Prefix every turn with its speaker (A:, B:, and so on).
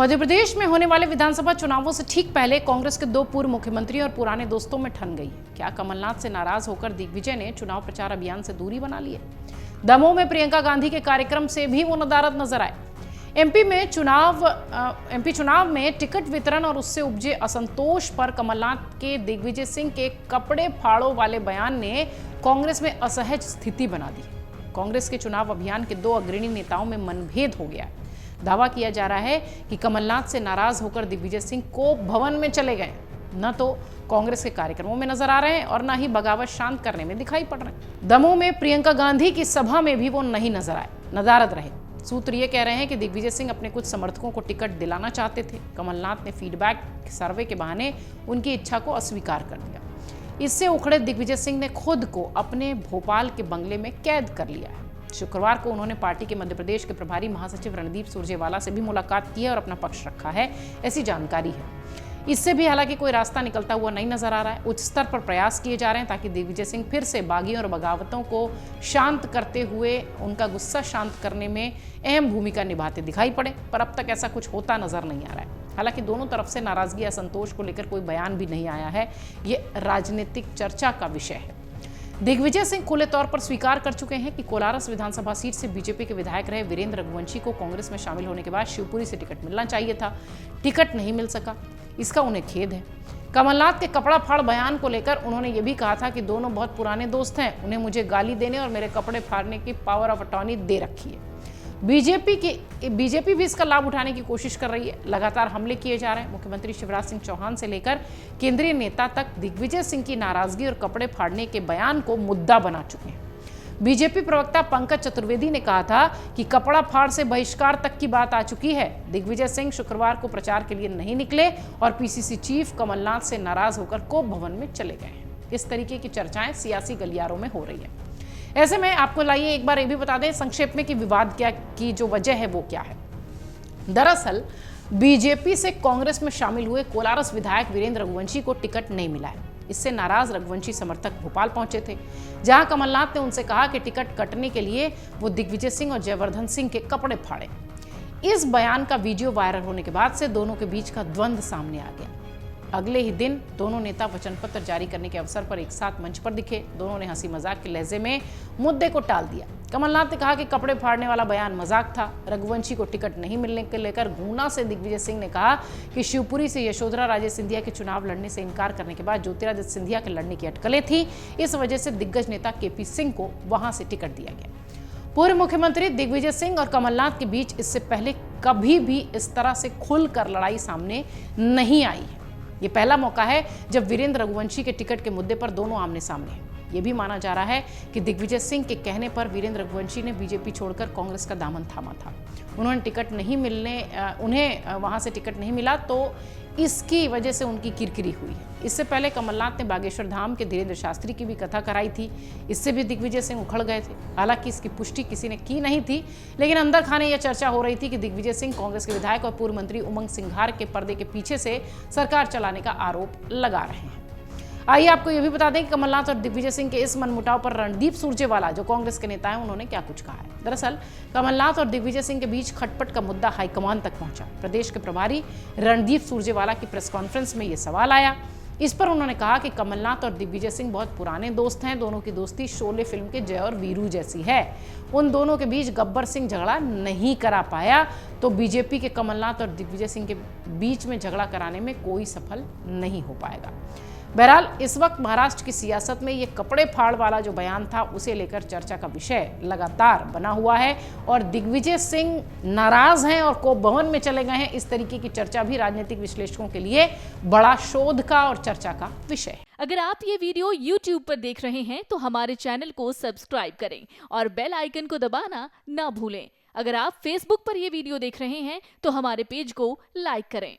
A: मध्य प्रदेश में होने वाले विधानसभा चुनावों से ठीक पहले कांग्रेस के दो पूर्व मुख्यमंत्री और पुराने दोस्तों में ठन गई है। क्या कमलनाथ से नाराज होकर दिग्विजय ने चुनाव प्रचार अभियान से दूरी बना ली है? दमोह में प्रियंका गांधी के कार्यक्रम से भी वो नदारद नजर आए। एमपी चुनाव में टिकट वितरण और उससे उपजे असंतोष पर कमलनाथ के दिग्विजय सिंह के कपड़े फाड़ो वाले बयान ने कांग्रेस में असहज स्थिति बना दी। कांग्रेस के चुनाव अभियान के दो अग्रणी नेताओं में मनभेद हो गया है। दावा किया जा रहा है कि कमलनाथ से नाराज होकर दिग्विजय सिंह कोप भवन में चले गए, न तो कांग्रेस के कार्यक्रमों में नजर आ रहे हैं और न ही बगावत शांत करने में दिखाई पड़ रहे हैं। दमोह में प्रियंका गांधी की सभा में भी वो नहीं नजर आए, नदारद रहे। सूत्र ये कह रहे हैं कि दिग्विजय सिंह अपने कुछ समर्थकों को टिकट दिलाना चाहते थे। कमलनाथ ने फीडबैक सर्वे के बहाने उनकी इच्छा को अस्वीकार कर दिया। इससे उखड़े दिग्विजय सिंह ने खुद को अपने भोपाल के बंगले में कैद कर लिया है। शुक्रवार को उन्होंने पार्टी के मध्य प्रदेश के प्रभारी महासचिव रणदीप सुरजेवाला से भी मुलाकात की है और अपना पक्ष रखा है, ऐसी जानकारी है। इससे भी हालांकि कोई रास्ता निकलता हुआ नहीं नजर आ रहा है। उच्च स्तर पर प्रयास किए जा रहे हैं ताकि दिग्विजय सिंह फिर से बागियों और बगावतों को शांत करते हुए उनका गुस्सा शांत करने में अहम भूमिका निभाते दिखाई पड़े, पर अब तक ऐसा कुछ होता नजर नहीं आ रहा है। हालांकि दोनों तरफ से नाराजगी असंतोष को लेकर कोई बयान भी नहीं आया है। ये राजनीतिक चर्चा का विषय है। दिग्विजय सिंह खुले तौर पर स्वीकार कर चुके हैं कि कोलारस विधानसभा सीट से बीजेपी के विधायक रहे वीरेंद्र रघुवंशी को कांग्रेस में शामिल होने के बाद शिवपुरी से टिकट मिलना चाहिए था। टिकट नहीं मिल सका, इसका उन्हें खेद है। कमलनाथ के कपड़ा फाड़ बयान को लेकर उन्होंने ये भी कहा था कि दोनों बहुत पुराने दोस्त हैं, उन्हें मुझे गाली देने और मेरे कपड़े फाड़ने की पावर ऑफ अटॉर्नी दे रखी है। बीजेपी भी इसका लाभ उठाने की कोशिश कर रही है। लगातार हमले किए जा रहे हैं। मुख्यमंत्री शिवराज सिंह चौहान से लेकर केंद्रीय नेता तक दिग्विजय सिंह की नाराजगी और कपड़े फाड़ने के बयान को मुद्दा बना चुके हैं। बीजेपी प्रवक्ता पंकज चतुर्वेदी ने कहा था कि कपड़ा फाड़ से बहिष्कार तक की बात आ चुकी है। दिग्विजय सिंह शुक्रवार को प्रचार के लिए नहीं निकले और पीसीसी चीफ कमलनाथ से नाराज होकर कोप भवन में चले गए हैं। इस तरीके की चर्चाएं सियासी गलियारों में हो रही है। ऐसे में आपको लाइए एक बार ये भी बता दें संक्षेप में कि विवाद की जो वजह है वो क्या है। दरअसल बीजेपी से कांग्रेस में शामिल हुए कोलारस विधायक वीरेंद्र रघुवंशी को टिकट नहीं मिला है। इससे नाराज रघुवंशी समर्थक भोपाल पहुंचे थे, जहां कमलनाथ ने उनसे कहा कि टिकट कटने के लिए वो दिग्विजय सिंह और जयवर्धन सिंह के कपड़े फाड़े। इस बयान का वीडियो वायरल होने के बाद से दोनों के बीच का द्वंद्व सामने आ गया। अगले ही दिन दोनों नेता वचन पत्र जारी करने के अवसर पर एक साथ मंच पर दिखे। दोनों ने हंसी मजाक के लहजे में मुद्दे को टाल दिया। कमलनाथ ने कहा कि कपड़े फाड़ने वाला बयान मजाक था। रघुवंशी को टिकट नहीं मिलने को लेकर गुना से दिग्विजय सिंह ने कहा कि शिवपुरी से यशोधरा राजे सिंधिया के चुनाव लड़ने से इनकार करने के बाद ज्योतिरादित्य सिंधिया के लड़ने की अटकलें थी। इस वजह से दिग्गज नेता केपी सिंह को वहां से टिकट दिया गया। पूर्व मुख्यमंत्री दिग्विजय सिंह और कमलनाथ के बीच इससे पहले कभी भी इस तरह से खुलकर लड़ाई सामने नहीं आई है। ये पहला मौका है जब वीरेंद्र रघुवंशी के टिकट के मुद्दे पर दोनों आमने सामने हैं। ये भी माना जा रहा है कि दिग्विजय सिंह के कहने पर वीरेंद्र रघुवंशी ने बीजेपी छोड़कर कांग्रेस का दामन थामा था। उन्हें वहां से टिकट नहीं मिला तो इसकी वजह से उनकी किरकिरी हुई है। इससे पहले कमलनाथ ने बागेश्वर धाम के धीरेन्द्र शास्त्री की भी कथा कराई थी। इससे भी दिग्विजय सिंह उखड़ गए थे। हालांकि इसकी पुष्टि किसी ने की नहीं थी, लेकिन अंदर खाने यह चर्चा हो रही थी कि दिग्विजय सिंह कांग्रेस के विधायक और पूर्व मंत्री उमंग सिंघार के पर्दे के पीछे से सरकार चलाने का आरोप लगा रहे हैं। आइए आपको यह भी बता दें कि कमलनाथ और दिग्विजय सिंह के इस मनमुटाव पर रणदीप सुरजेवाला, जो कांग्रेस के नेता हैं, उन्होंने क्या कुछ कहा है। दरअसल कमलनाथ और दिग्विजय सिंह के बीच खटपट का मुद्दा हाईकमान तक पहुंचा। प्रदेश के प्रभारी रणदीप सुरजेवाला की प्रेस कॉन्फ्रेंस में यह सवाल आया। इस पर उन्होंने कहा कि कमलनाथ और दिग्विजय सिंह बहुत पुराने दोस्त हैं। दोनों की दोस्ती शोले फिल्म के जय और वीरू जैसी है। उन दोनों के बीच गब्बर सिंह झगड़ा नहीं करा पाया तो बीजेपी के कमलनाथ और दिग्विजय सिंह के बीच में झगड़ा कराने में कोई सफल नहीं हो पाएगा। बहरहाल इस वक्त महाराष्ट्र की सियासत में ये कपड़े फाड़ वाला जो बयान था उसे लेकर चर्चा का विषय लगातार बना हुआ है और दिग्विजय सिंह नाराज हैं और कोप भवन में चले गए हैं। इस तरीके की चर्चा भी राजनीतिक विश्लेषकों के लिए बड़ा शोध का और चर्चा का विषय है।
B: अगर आप ये वीडियो YouTube पर देख रहे हैं तो हमारे चैनल को सब्सक्राइब करें और बेल आइकन को दबाना ना भूलें। अगर आप Facebook पर ये वीडियो देख रहे हैं तो हमारे पेज को लाइक करें।